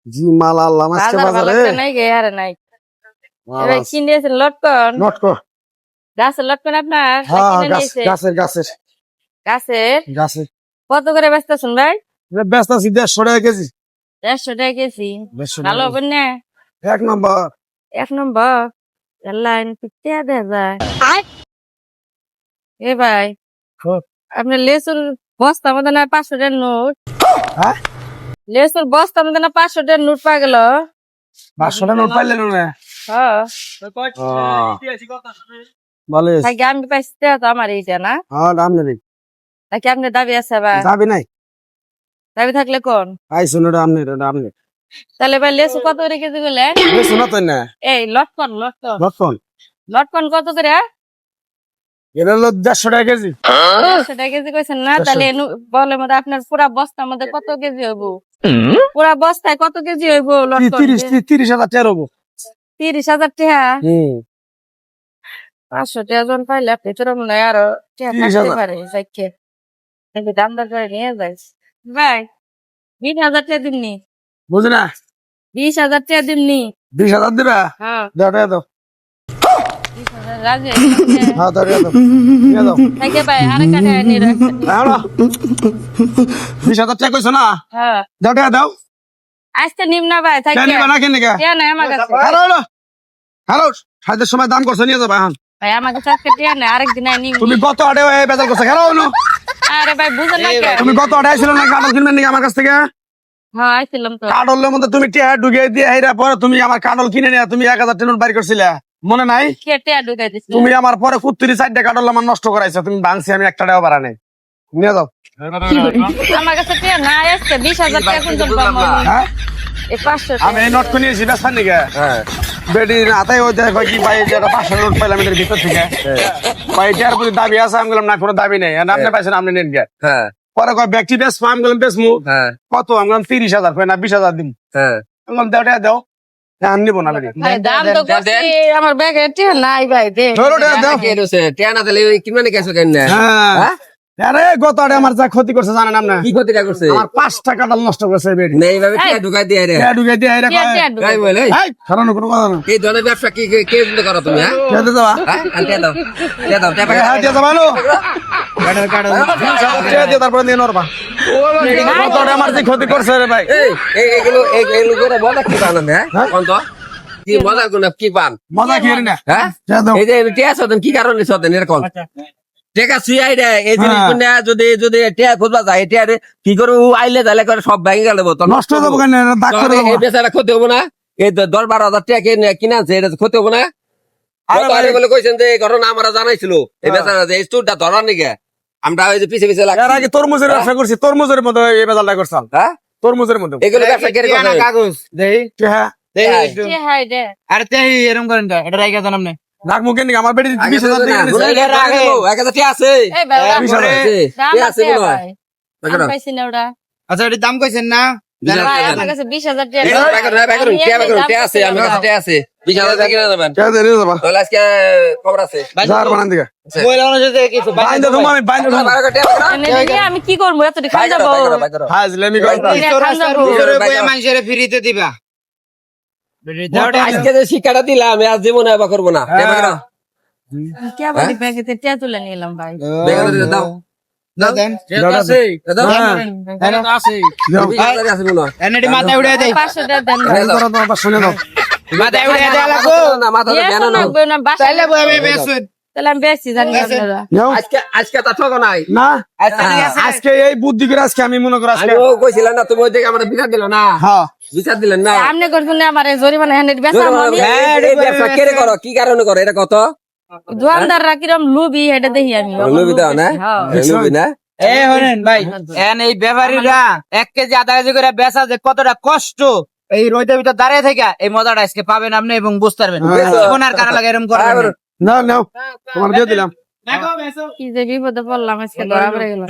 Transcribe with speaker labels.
Speaker 1: জি মাল আল্লাহ মাছকে
Speaker 2: বাজার ভালো
Speaker 1: বাজারে
Speaker 2: একটা নাই গে আরে নাই
Speaker 1: মাল
Speaker 2: এবার
Speaker 1: আছে।
Speaker 2: কিনে দিয়েছেন লটকন
Speaker 1: নটকো
Speaker 2: গাছের লটকন আপনার না
Speaker 1: হ্যাঁ
Speaker 2: কিনে
Speaker 1: গাছ
Speaker 2: নিয়েছে
Speaker 1: গাছের গাছের
Speaker 2: গাছের
Speaker 1: গাছের
Speaker 2: কত করে বেচতেছেন ভাই
Speaker 1: ব্যস্ত আছি 150 টাকা কেজি
Speaker 2: 150 টাকা কেজি
Speaker 1: 150
Speaker 2: ভালো
Speaker 1: টাকা
Speaker 2: হবে না
Speaker 1: এক নম্বর
Speaker 2: 1 নম্বর লাইন পিতে দেয়া যায় এ ভাই
Speaker 1: খুব।
Speaker 2: আপনার লেসুর বস্তা আমাদের না 500 টাকার নোট
Speaker 1: হ্যাঁ
Speaker 2: লেসুর বস্তা আমাদের না 500 টাকার নোট পা গেল
Speaker 1: 500 টাকা নোট পাইলেন না
Speaker 2: হ্যাঁ
Speaker 1: ভালো আছে।
Speaker 2: তাকে আমি পাইছি তো আমার এইটা না
Speaker 1: হ্যাঁ দাম নেই
Speaker 2: তাকে আপনার দাবি আছে বা
Speaker 1: দাবি নাই
Speaker 2: দাবি থাকলে কোন
Speaker 1: আইসো না দাম নেই
Speaker 2: তাহলে ভাই লেসু কত করে কেজি বলে
Speaker 1: শোনা তো না
Speaker 2: এই লটকন লটকন
Speaker 1: লটকন
Speaker 2: লটকন কত করে
Speaker 1: এটা হলো 150 টাকা কেজি
Speaker 2: 150 টাকা কেজি কইছেন না তাহলে বলে মধ্যে আপনার পুরা বস্তার মধ্যে কত কেজি হইব পুরা বস্তায় কত কেজি হইব লটকন
Speaker 1: 30,000 টাকা হবো
Speaker 2: 30,000 টাকা
Speaker 1: হুম
Speaker 2: 500 টাকা জন পাইলে আপনি তোর মনে হয় আরো টাকা
Speaker 1: 30,000
Speaker 2: থাকতে পারে যাইকে দাম দর করে নিয়ে যাই ভাই 20,000 টাকা দিমনি
Speaker 1: বুঝি না
Speaker 2: 20,000 টাকা দিমনি
Speaker 1: 20,000 দিবা
Speaker 2: হ্যাঁ
Speaker 1: দাও টাকা দাও
Speaker 2: 20,000 রাজি
Speaker 1: হ্যাঁ দাও টাকা দাও নিয়ে দাও
Speaker 2: থাকে ভাই আরে কাটে নিয়ে রাখছেন
Speaker 1: হ্যাঁ না 20,000 টাকা কইছো না
Speaker 2: হ্যাঁ
Speaker 1: দাও টাকা দাও
Speaker 2: আজকে নিম না ভাই থাকে
Speaker 1: কেন নিবা না কেন নিকা
Speaker 2: টিয়া নাই আমার কাছে
Speaker 1: হ্যালো হ্যালো হ্যালো সাইদের সময় দাম করছো নিয়ে যাবা এখন
Speaker 2: ভাই আমার কাছে আজকে টিয়া নাই আরেকদিন আই নিম
Speaker 1: তুমি গত আড়ে বেজার করছো খেলো হলো
Speaker 2: আরে ভাই বুঝেন না কে
Speaker 1: তুমি গত আড়ে ছিল না কাটল কিনবেন নাকি আমার কাছ থেকে
Speaker 2: হ্যাঁ আইছিলাম তো
Speaker 1: কাটলের মধ্যে তুমি টিয়া ঢুকিয়ে দিয়ে হেরা পরে তুমি আমার কাটল কিনে নিয়ে তুমি 1,000 টাকা নোট বাইর করছিলে মনে নাই
Speaker 2: কে টিয়া ঢুকাই দিছিল
Speaker 1: তুমি আমার পরে 4টা কাটল আমার নষ্ট করাইছো তুমি ভাঙছি আমি 1 টাকাও বাড়া নাই নিয়ে যাও
Speaker 2: আমার কাছে টিয়া নাই আজকে 20,000 টাকা কোন পাবো
Speaker 1: হ্যাঁ
Speaker 2: এই 500
Speaker 1: আমি এই নোট কোন নিয়েছি বেসার নিকে বেডি হাতে ওই দেখো কি ভাই যেটা 500 নোট পাইলাম এর ভিতর থেকে ভাই এটার প্রতি দাবি আছে আমি বললাম না কোনো দাবি নেই আপনি পাইছেন আপনি নেন গে
Speaker 3: হ্যাঁ
Speaker 1: পরে কয় ব্যক্তি বেশ আমি বললাম বেশ মু
Speaker 3: হ্যাঁ
Speaker 1: কত আমি বললাম 30,000 কয় না 20,000 দিন
Speaker 3: হ্যাঁ
Speaker 1: আমি বললাম দাও টাকা দাও আমি নিবো না বেডি
Speaker 2: ভাই দাম তো করছি আমার ব্যাগে টিয়া নাই ভাই দে
Speaker 1: ধরো টাকা দাও
Speaker 3: কে রয়েছে টিয়া না তাহলে কিনবে না কেসো কেন না
Speaker 1: হ্যাঁ
Speaker 3: হ্যাঁ?
Speaker 1: আরে গত আড়ে আমার যা ক্ষতি করছে জানেন আপনি
Speaker 3: কি ক্ষতিটা করছে
Speaker 1: আমার 5টা কাটাল নষ্ট করছে বেডি
Speaker 3: না এইভাবে টিয়া ঢুকাই দিয়ে রে
Speaker 1: টিয়া ঢুকিয়ে দিয়ে হেরা
Speaker 2: টিয়া
Speaker 1: কয়
Speaker 2: টিয়া ঢুকাই
Speaker 3: তাই বলে
Speaker 1: এই খারানো কোনো কথা না
Speaker 3: এই ধরনের ব্যবসা কি কে বন্ধ করো তুমি হ্যাঁ
Speaker 1: কে দিতে যাবা
Speaker 3: হ্যাঁ টিয়া দাও টিয়া দাও টিয়া
Speaker 1: হ্যাঁ দিয়ে যাবা নো টিয়া দিয়ে তারপরে নিয়ে নরবা গত আড়ে আমার যে ক্ষতি করছে রে ভাই
Speaker 3: এইগুলো করে মজা কি পান হ্যাঁ কোন তো কি মজা গুণ কি পান
Speaker 1: মজা খেয়ে না
Speaker 3: হ্যাঁ
Speaker 1: টিয়া দাও
Speaker 3: এই যে টিয়া সদেন কি কারণে সদেন এরকম টেকা সুইয়াই রে এই জিনিস গুলো যদি যদি টিয়া খুঁজবা যায় টিয়া কি করে ও আইলে তাহলে করে সব ভেঙে গেল তো
Speaker 1: নষ্ট হয়ে যাবো কেন দাগ করে
Speaker 3: এই বেচারা ক্ষতি হবো না এই 10-12 হাজার টাকা কিনে আনছে এটা ক্ষতি হবো না আরে বলে কইছেন যে এই ঘটনা আমরা জানাইছিল এই বেচারা যে স্টুডটা ধরার নিকে আমরা ওই যে পিছে পিছে
Speaker 1: এর
Speaker 3: লাগছি
Speaker 1: আগে তরমুজের ব্যবসা করছি তরমুজের মধ্যে এই বেজালটা করছাম
Speaker 3: হ্যাঁ
Speaker 1: তরমুজের মধ্যে
Speaker 3: এগুলো ব্যবসা কেড়ে করে
Speaker 4: কাগজ দেই
Speaker 1: হ্যাঁ
Speaker 2: টিয়া হাই দে
Speaker 4: আরে তাই এরকম করেন না এটা রাইগা জানাম না
Speaker 1: রাগ মুখে নিকে আমার বেটি 20,000 টাকা দিছে
Speaker 3: আছে
Speaker 2: এই ভাই
Speaker 1: বিশ হাজার।
Speaker 2: দাম
Speaker 3: টিয়া
Speaker 2: আছে
Speaker 3: আছে মনে হয়
Speaker 2: ভাই আমি পাইছি না ওটা
Speaker 4: আচ্ছা এটা দাম কইছেন না
Speaker 2: ভাই আমার কাছে 20,000 টাকা
Speaker 3: টিয়া আছে আমি কাছে টিয়া আছে 20,000 টাকা কিনে নেবেন
Speaker 1: কে দেরি যাবা
Speaker 3: তাহলে আজকে খবর আছে
Speaker 1: যার বানান দিকে
Speaker 4: বইলা অনুযায়ী কিছু
Speaker 1: বাইন্দা তুমি আমি বাইন্দা তুমি
Speaker 2: আমি কি করবো এত খাই যাবো
Speaker 1: হাজলেমি কই
Speaker 4: মানুষের ফ্রিতে দিবা
Speaker 3: আজকে যে শিক্ষাটা দিলাম আমি আজ জীবনে আবার করবো না
Speaker 2: কে বলি ব্যাগেতে টিয়া তুলে নিলাম ভাই
Speaker 3: দাও
Speaker 4: দেন
Speaker 1: আছে
Speaker 4: আছে
Speaker 3: আছে মনে হয়
Speaker 4: এনডি মাথা উড়ে দেই
Speaker 2: 500 টাকা দেন ভাই
Speaker 1: করো তো আবার শুনে দাও
Speaker 4: মাথা উড়ে দেয়া লাগো
Speaker 3: না মাথা জ্ঞান না
Speaker 2: লাগবে না বাসায়
Speaker 4: তাইলে বইবে বেসুন
Speaker 2: তাহলে আমি বেশি জানি আপনারা
Speaker 1: নাও
Speaker 3: আজকে তা ঠক নাই
Speaker 1: না
Speaker 4: আচ্ছা ঠিক আছে
Speaker 1: আজকে এই বুদ্ধি করে আজকে আমি মনে করি আজকে
Speaker 3: আমিও কইছিলাম না তুমি ওই দিকে আমাদের বিচার দিল না
Speaker 1: হ্যাঁ
Speaker 3: বিচার দিলেন না
Speaker 2: আপনি করছেন না আমার জরিমানা হ্যান্ডেড বেচা আমি
Speaker 3: এই ব্যবসা কেড়ে করো কি কারণে করো এটা কত
Speaker 2: দোকানদাররা কিরম লুবি এটা দেখি আমি
Speaker 3: লুবি দাও না
Speaker 2: হ্যাঁ
Speaker 3: লুবি না
Speaker 4: এ হরেন ভাই এন এই ব্যাপারীরা 1 কেজি আধা কেজি করে বেচা যে কতটা কষ্ট এই রোদের ভিতর দাঁড়িয়ে থেকে এই মজাটা আজকে পাবেন আপনি এবং বুঝতে পারবেন জীবনের কারণে লাগে এরকম করবেন
Speaker 1: নাও নাও তোমার দিয়ে দিলাম
Speaker 2: কি যে বিপদে পড়লাম আজকে ধরা পড়ে গেলাম